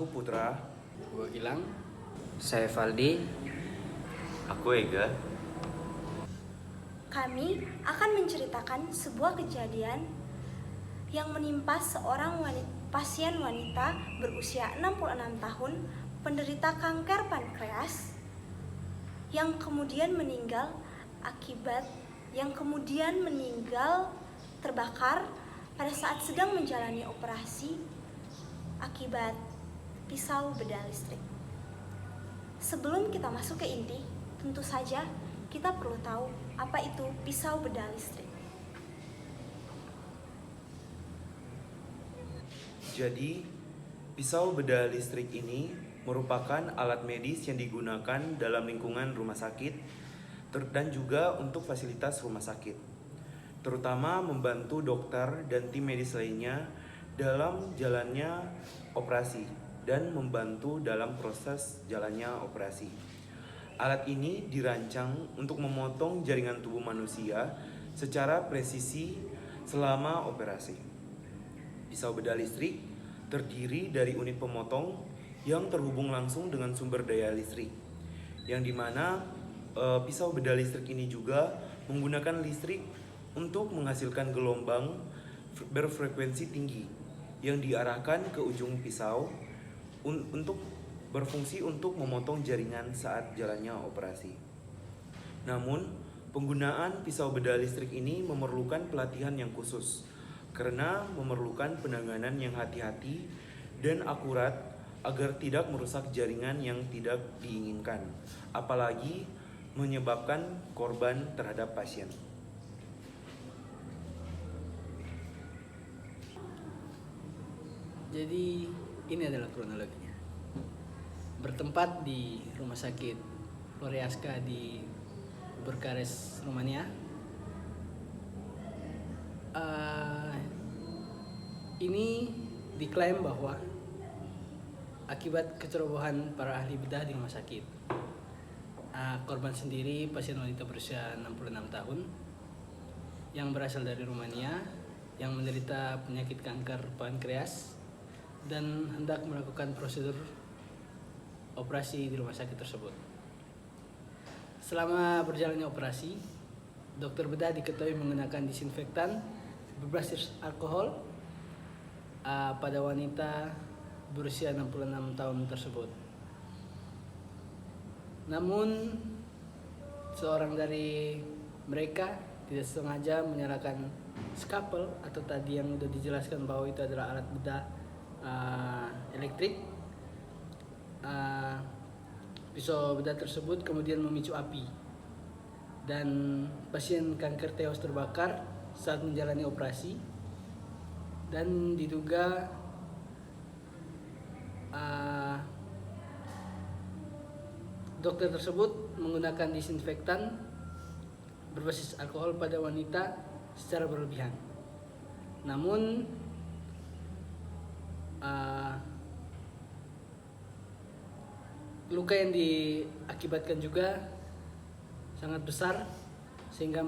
Aku Putra. Gue Gilang. Saya Valdi. Aku Ega. Kami akan menceritakan sebuah kejadian yang menimpa seorang pasien wanita berusia 66 tahun, penderita kanker pankreas, yang kemudian meninggal terbakar pada saat sedang menjalani operasi akibat pisau bedah listrik. Sebelum kita masuk ke inti, tentu saja kita perlu tahu apa itu pisau bedah listrik. Jadi, pisau bedah listrik ini merupakan alat medis yang digunakan dalam lingkungan rumah sakit dan juga untuk fasilitas rumah sakit, terutama membantu dokter dan tim medis lainnya dalam jalannya operasi dan membantu dalam proses jalannya operasi. Alat ini dirancang untuk memotong jaringan tubuh manusia secara presisi selama operasi. Pisau bedah listrik terdiri dari unit pemotong yang terhubung langsung dengan sumber daya listrik, yang dimana pisau bedah listrik ini juga menggunakan listrik untuk menghasilkan gelombang berfrekuensi tinggi yang diarahkan ke ujung pisau untuk berfungsi untuk memotong jaringan saat jalannya operasi. Namun, penggunaan pisau bedah listrik ini memerlukan pelatihan yang khusus karena memerlukan penanganan yang hati-hati dan akurat agar tidak merusak jaringan yang tidak diinginkan, apalagi menyebabkan korban terhadap pasien. Jadi ini adalah kronologinya. Bertempat di Rumah Sakit Floreasca di Bukarest, Rumania. Ini diklaim bahwa akibat kecerobohan para ahli bedah di rumah sakit. Korban sendiri pasien wanita berusia 66 tahun yang berasal dari Rumania yang menderita penyakit kanker pankreas dan hendak melakukan prosedur operasi di rumah sakit tersebut. Selama berjalannya operasi, dokter bedah diketahui menggunakan disinfektan berbasis alkohol pada wanita berusia 66 tahun tersebut. Namun seorang dari mereka tidak sengaja menyalakan skapel atau tadi yang sudah dijelaskan bahwa itu adalah alat bedah elektrik. Pisau bedah tersebut kemudian memicu api dan pasien kanker tewas terbakar saat menjalani operasi, dan diduga dokter tersebut menggunakan disinfektan berbasis alkohol pada wanita secara berlebihan. Namun luka yang diakibatkan juga sangat besar sehingga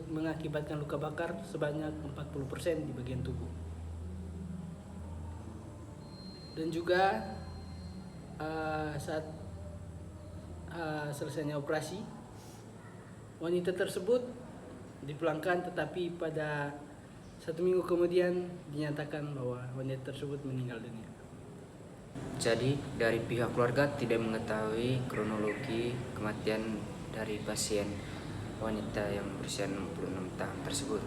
mengakibatkan luka bakar sebanyak 40% di bagian tubuh. Dan juga saat selesainya operasi, wanita tersebut dipulangkan, tetapi pada 1 minggu kemudian dinyatakan bahwa wanita tersebut meninggal dunia. Jadi dari pihak keluarga tidak mengetahui kronologi kematian dari pasien wanita yang berusia 66 tahun tersebut.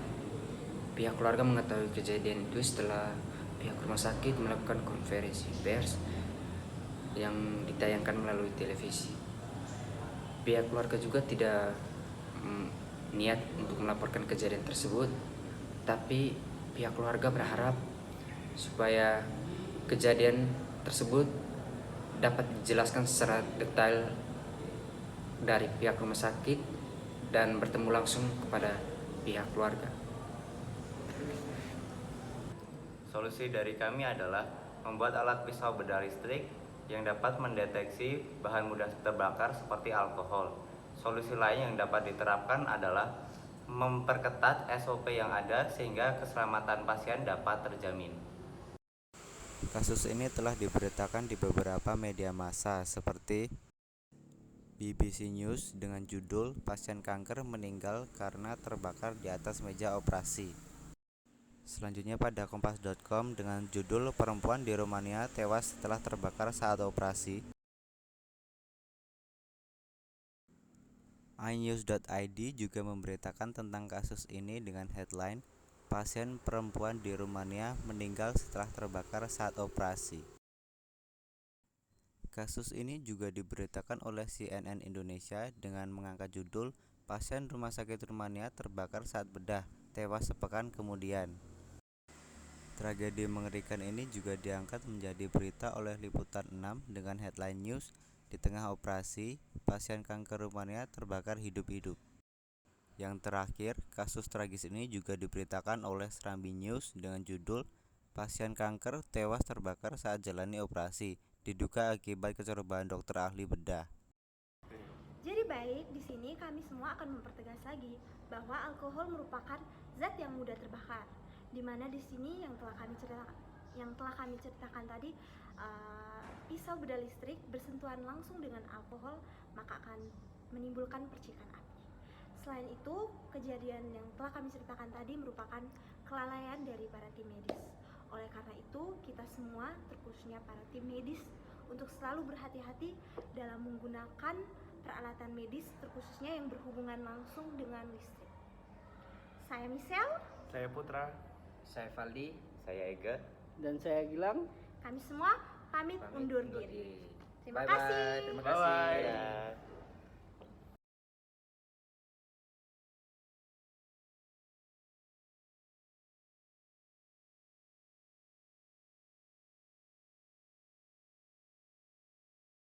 Pihak keluarga mengetahui kejadian itu setelah pihak rumah sakit melakukan konferensi pers yang ditayangkan melalui televisi. Pihak keluarga juga tidak niat untuk melaporkan kejadian tersebut, tapi pihak keluarga berharap supaya kejadian tersebut dapat dijelaskan secara detail dari pihak rumah sakit dan bertemu langsung kepada pihak keluarga. Solusi dari kami adalah membuat alat pisau bedah listrik yang dapat mendeteksi bahan mudah terbakar seperti alkohol. Solusi lain yang dapat diterapkan adalah memperketat SOP yang ada sehingga keselamatan pasien dapat terjamin. Kasus ini telah diberitakan di beberapa media massa seperti BBC News dengan judul "Pasien kanker meninggal karena terbakar di atas meja operasi". Selanjutnya pada kompas.com dengan judul "Perempuan di Rumania tewas setelah terbakar saat operasi". iNews.id juga memberitakan tentang kasus ini dengan headline "Pasien perempuan di Rumania meninggal setelah terbakar saat operasi". Kasus ini juga diberitakan oleh CNN Indonesia dengan mengangkat judul "Pasien rumah sakit Rumania terbakar saat bedah, tewas sepekan kemudian". Tragedi mengerikan ini juga diangkat menjadi berita oleh Liputan 6 dengan headline news "Di tengah operasi, pasien kanker Rumania terbakar hidup-hidup". Yang terakhir, kasus tragis ini juga diberitakan oleh Serambi News dengan judul "Pasien kanker tewas terbakar saat jalani operasi, diduga akibat kecerobohan dokter ahli bedah". Jadi baik, di sini kami semua akan mempertegas lagi bahwa alkohol merupakan zat yang mudah terbakar. Di mana di sini yang telah kami ceritakan tadi, pisau bedah listrik bersentuhan langsung dengan alkohol maka akan menimbulkan percikan api. Selain itu, kejadian yang telah kami ceritakan tadi merupakan kelalaian dari para tim medis. Oleh karena itu, kita semua, terkhususnya para tim medis, untuk selalu berhati-hati dalam menggunakan peralatan medis, terkhususnya yang berhubungan langsung dengan listrik. Saya Michelle. Saya Putra. Saya Valdi. Saya Ega. Dan saya Gilang. Kami semua pamit undur diri. Terima Bye-bye. kasih. Terima kasih. Bye-bye.